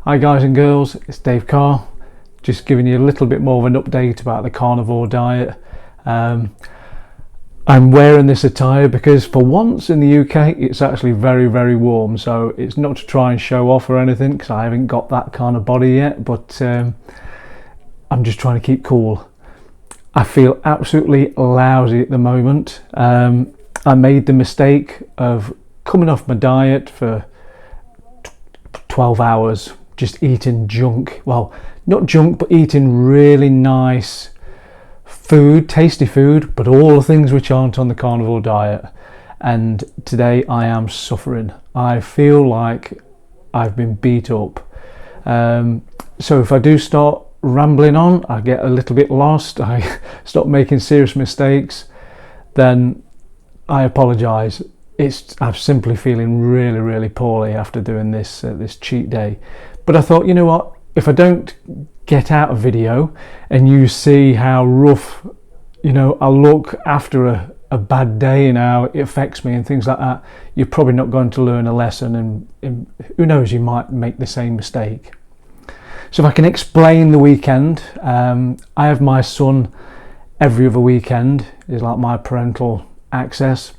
Hi guys and girls, it's Dave Carr, just giving you a little bit more of an update about the carnivore diet. I'm wearing this attire because for once in the UK it's actually very warm, so it's not to try and show off or anything because I haven't got that kind of body yet, but I'm just trying to keep cool. I feel absolutely lousy at the moment. I made the mistake of coming off my diet for 12 hours just eating junk. Well, not junk, but eating really nice food, tasty food, but all the things which aren't on the carnivore diet. And today I am suffering. I feel like I've been beat up. So if I do start rambling on, I get a little bit lost, I stop making serious mistakes, then I apologise. I'm simply feeling really poorly after doing this cheat day. But I thought, you know what, if I don't get out a video and you see how rough, I look after a bad day and how it affects me and things like that, you're probably not going to learn a lesson, and who knows, you might make the same mistake. So if I can explain the weekend, I have my son every other weekend. It's like my parental access.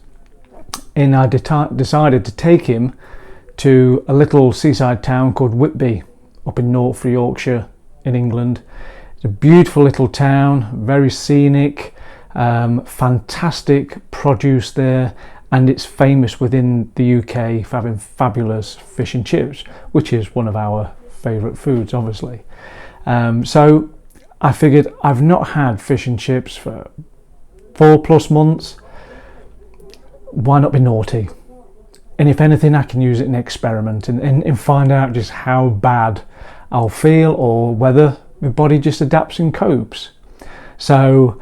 And I decided to take him to a little seaside town called Whitby up in North Yorkshire in England. It's a beautiful little town, very scenic, fantastic produce there, and it's famous within the UK for having fabulous fish and chips, which is one of our favourite foods, obviously. So I figured I've not had fish and chips for 4+ months. Why not be naughty? And if anything, I can use it in an experiment and find out just how bad I'll feel or whether my body just adapts and copes. So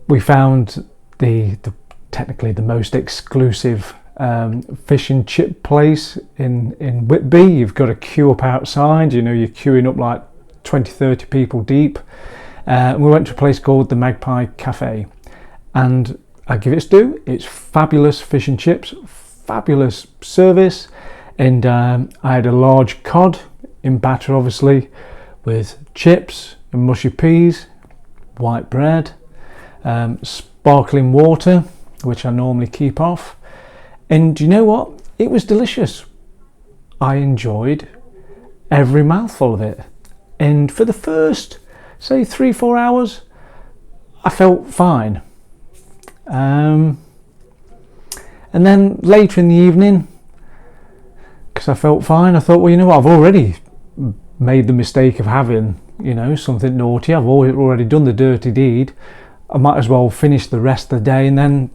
we found technically the most exclusive fish and chip place in Whitby. You've got to queue up outside, you're queuing up like 20-30 people deep. We went to a place called the Magpie Cafe, and I give its due, it's fabulous fish and chips, fabulous service, and I had a large cod in batter, obviously, with chips and mushy peas, white bread, sparkling water, which I normally keep off. And you know what? It was delicious. I enjoyed every mouthful of it. And for the first, say, 3-4 hours, I felt fine. And then later in the evening, because I felt fine, I thought, well, you know what? I've already made the mistake of having, something naughty. I've already done the dirty deed. I might as well finish the rest of the day, and then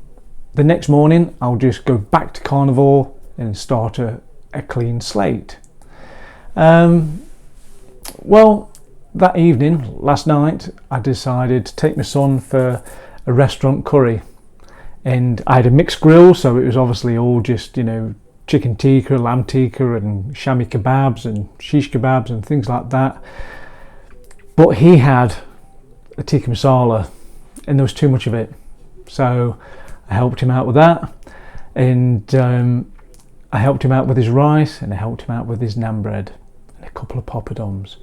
the next morning I'll just go back to carnivore and start a clean slate. Well, that evening, last night, I decided to take my son for a restaurant curry, and I had a mixed grill, so it was obviously all just chicken tikka, lamb tikka, and shami kebabs and shish kebabs and things like that. But he had a tikka masala, and there was too much of it, so I helped him out with that, and I helped him out with his rice, and I helped him out with his naan bread and a couple of poppadoms.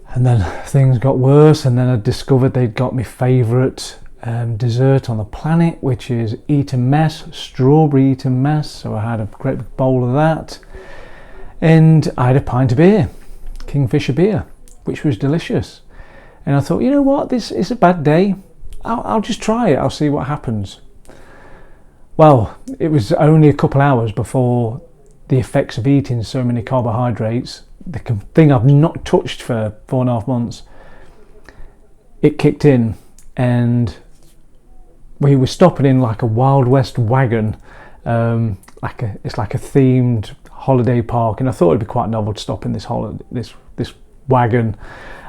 And then things got worse, and then I discovered they'd got my favourite dessert on the planet, which is Eton Mess, strawberry Eton Mess. So I had a great big bowl of that, and I had a pint of beer, Kingfisher beer, which was delicious. And I thought, you know what, this is a bad day, I'll just try it, I'll see what happens. Well, it was only a couple hours before the effects of eating so many carbohydrates, the thing I've not touched for 4.5 months, it kicked in, and we were stopping in like a Wild West wagon, it's like a themed holiday park, and I thought it'd be quite novel to stop in this wagon.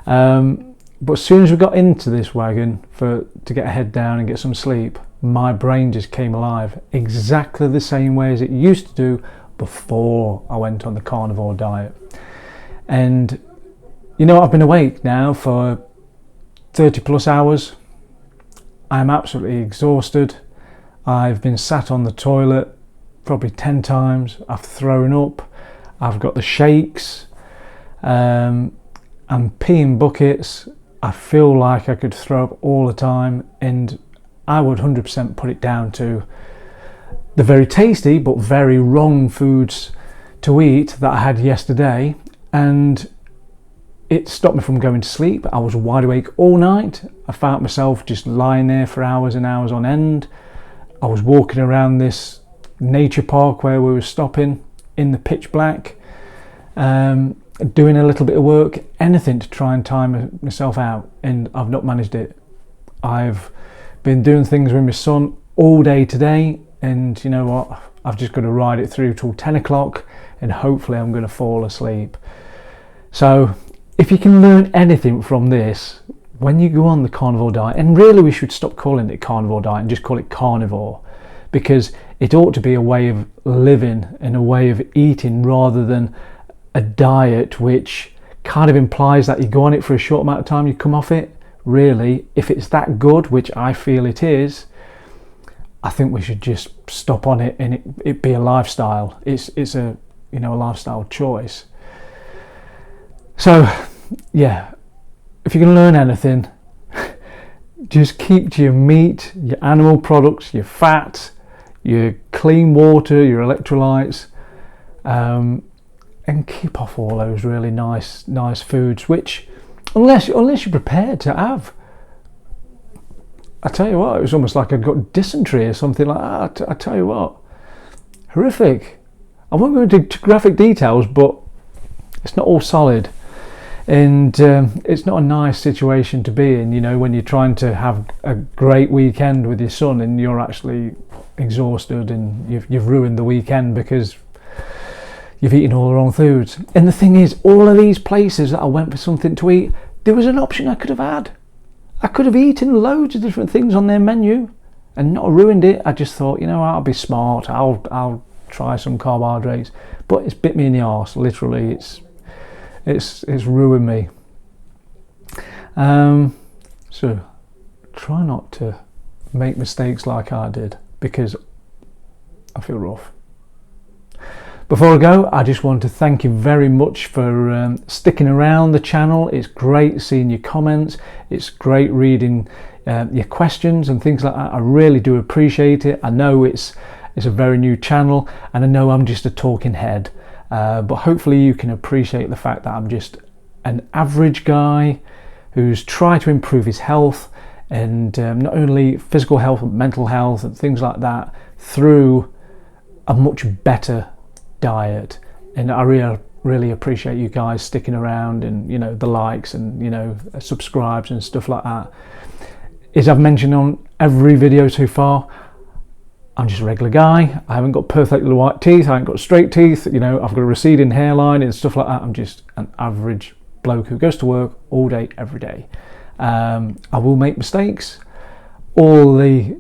But as soon as we got into this wagon to get a head down and get some sleep, my brain just came alive exactly the same way as it used to do before I went on the carnivore diet. And I've been awake now for 30+ hours. I'm absolutely exhausted. I've been sat on the toilet probably 10 times. I've thrown up. I've got the shakes, I'm peeing buckets. I feel like I could throw up all the time, and I would 100% put it down to the very tasty but very wrong foods to eat that I had yesterday, and it stopped me from going to sleep. I was wide awake all night. I found myself just lying there for hours and hours on end. I was walking around this nature park where we were stopping in the pitch black, doing a little bit of work, anything to try and time myself out, and I've not managed it. I've been doing things with my son all day today, and you know what, I've just got to ride it through till 10 o'clock and hopefully I'm going to fall asleep. So if you can learn anything from this, when you go on the carnivore diet, and really we should stop calling it carnivore diet and just call it carnivore, because it ought to be a way of living and a way of eating rather than a diet which kind of implies that you go on it for a short amount of time, you come off it. Really, if it's that good, which I feel it is, I think we should just stop on it and it be a lifestyle. It's a, you know, a lifestyle choice. So yeah, if you're going to learn anything, just keep to your meat, your animal products, your fat, your clean water, your electrolytes, and keep off all those really nice foods, which unless you're prepared to have. I tell you what, it was almost like I'd got dysentery or something like that. I tell you what, horrific. I won't go into graphic details, but it's not all solid, and it's not a nice situation to be in, you know, when you're trying to have a great weekend with your son and you're actually exhausted and you've ruined the weekend because you've eaten all the wrong foods. And the thing is, all of these places that I went for something to eat, there was an option I could have had. I could have eaten loads of different things on their menu and not ruined it. I just thought, you know, I'll be smart, I'll try some carbohydrates, but it's bit me in the arse, literally. It's ruined me. So try not to make mistakes like I did, because I feel rough. Before I go, I just want to thank you very much for sticking around the channel. It's great seeing your comments. It's great reading your questions and things like that. I really do appreciate it. I know it's a very new channel, and I know I'm just a talking head. But hopefully you can appreciate the fact that I'm just an average guy who's tried to improve his health, and not only physical health but mental health and things like that through a much better diet. And I really appreciate you guys sticking around, and you know, the likes and, you know, subscribes and stuff like that. As I've mentioned on every video so far, I'm just a regular guy. I haven't got perfectly white teeth, I haven't got straight teeth, you know, I've got a receding hairline and stuff like that. I'm just an average bloke who goes to work all day, every day. I will make mistakes. All the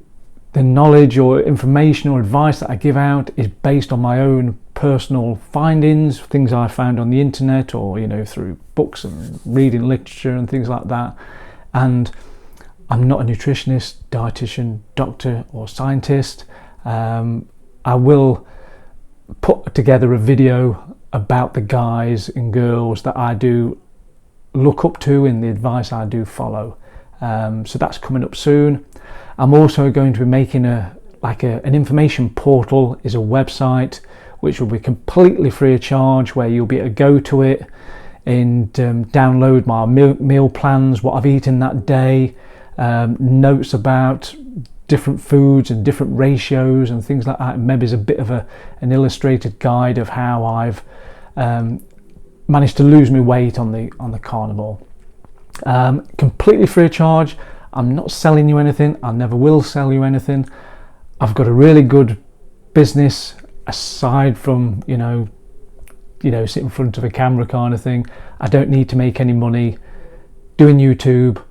knowledge or information or advice that I give out is based on my own personal findings, things I found on the internet, or, you know, through books and reading literature and things like that. And I'm not a nutritionist, dietitian, doctor or scientist. I will put together a video about the guys and girls that I do look up to and the advice I do follow. So that's coming up soon. I'm also going to be making an information portal, is a website which will be completely free of charge, where you'll be able to go to it and download my meal plans, what I've eaten that day, notes about different foods and different ratios and things like that. And maybe as a bit of an illustrated guide of how I've managed to lose my weight on the carnivore. Completely free of charge. I'm not selling you anything. I never will sell you anything. I've got a really good business aside from, you know, sit in front of a camera kind of thing. I don't need to make any money doing YouTube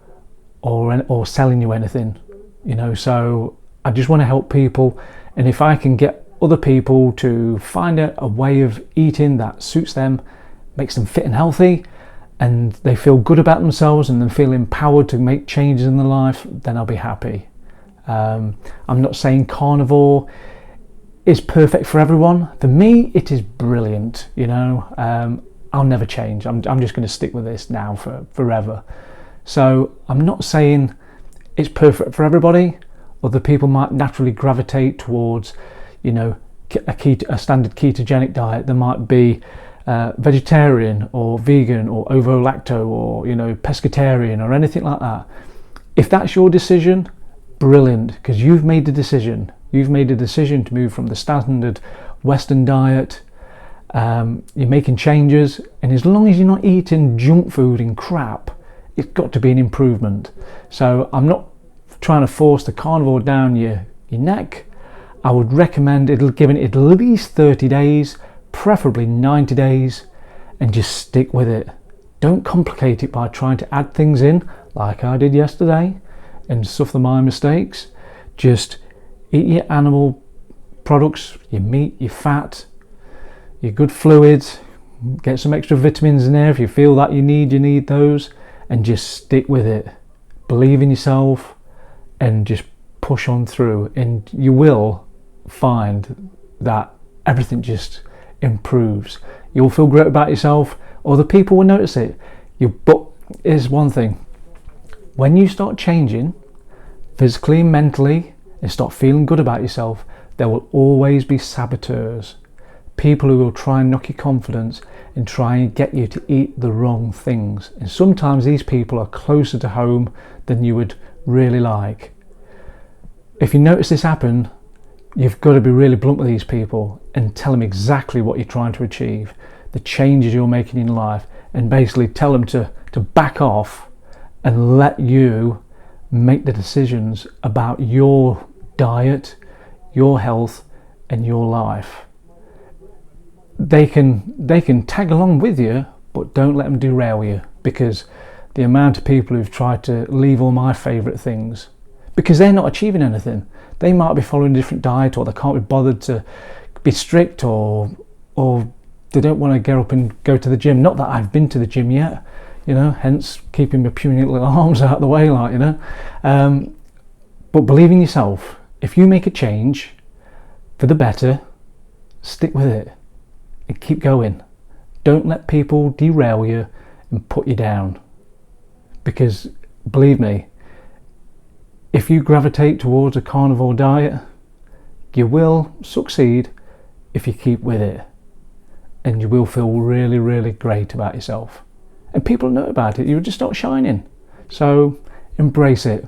or selling you anything, you know. So I just want to help people, and if I can get other people to find a way of eating that suits them, makes them fit and healthy, and they feel good about themselves and then feel empowered to make changes in their life, then I'll be happy. I'm not saying carnivore is perfect for everyone. For me, it is brilliant. You know, I'll never change. I'm just going to stick with this now for forever. So I'm not saying it's perfect for everybody. Other people might naturally gravitate towards, you know, a standard ketogenic diet. There might be vegetarian or vegan or ovo-lacto or, you know, pescatarian or anything like that. If that's your decision, brilliant, because you've made the decision. You've made a decision to move from the standard Western diet. You're making changes, and as long as you're not eating junk food and crap, it's got to be an improvement. So I'm not trying to force the carnivore down your neck. I would recommend giving it at least 30 days, preferably 90 days, and just stick with it. Don't complicate it by trying to add things in like I did yesterday and suffer my mistakes. Just eat your animal products, your meat, your fat, your good fluids, get some extra vitamins in there if you feel that you need those, and just stick with it. Believe in yourself and just push on through, and you will find that everything just improves. You'll feel great about yourself. Other people will notice it. But here's one thing: when you start changing physically and mentally and start feeling good about yourself, there will always be saboteurs, people who will try and knock your confidence and try and get you to eat the wrong things. And sometimes these people are closer to home than you would really like. If you notice this happen, you've got to be really blunt with these people and tell them exactly what you're trying to achieve, the changes you're making in life, and basically tell them to back off and let you make the decisions about your diet, your health, and your life. They can tag along with you, but don't let them derail you, because the amount of people who've tried to leave all my favourite things because they're not achieving anything. They might be following a different diet, or they can't be bothered to be strict, or they don't want to get up and go to the gym. Not that I've been to the gym yet, you know, hence keeping my puny little arms out of the way, like, you know. But believe in yourself. If you make a change for the better, stick with it and keep going. Don't let people derail you and put you down, because believe me, if you gravitate towards a carnivore diet, you will succeed if you keep with it, and you will feel really, really great about yourself, and people know about it. You just start shining. So embrace it,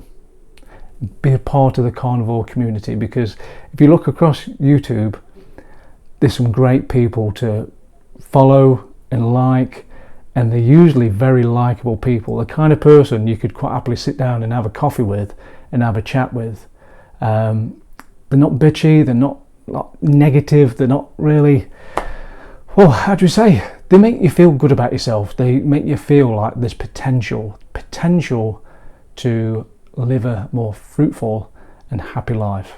be a part of the carnivore community, because if you look across YouTube, there's some great people to follow and like, and they're usually very likable people, the kind of person you could quite happily sit down and have a coffee with and have a chat with. They're not bitchy, they're not negative, they're not really, well, how do you say, they make you feel good about yourself. They make you feel like there's potential to live a more fruitful and happy life.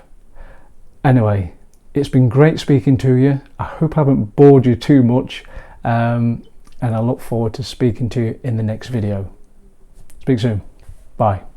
Anyway, it's been great speaking to you. I hope I haven't bored you too much, and I look forward to speaking to you in the next video. Speak soon. Bye.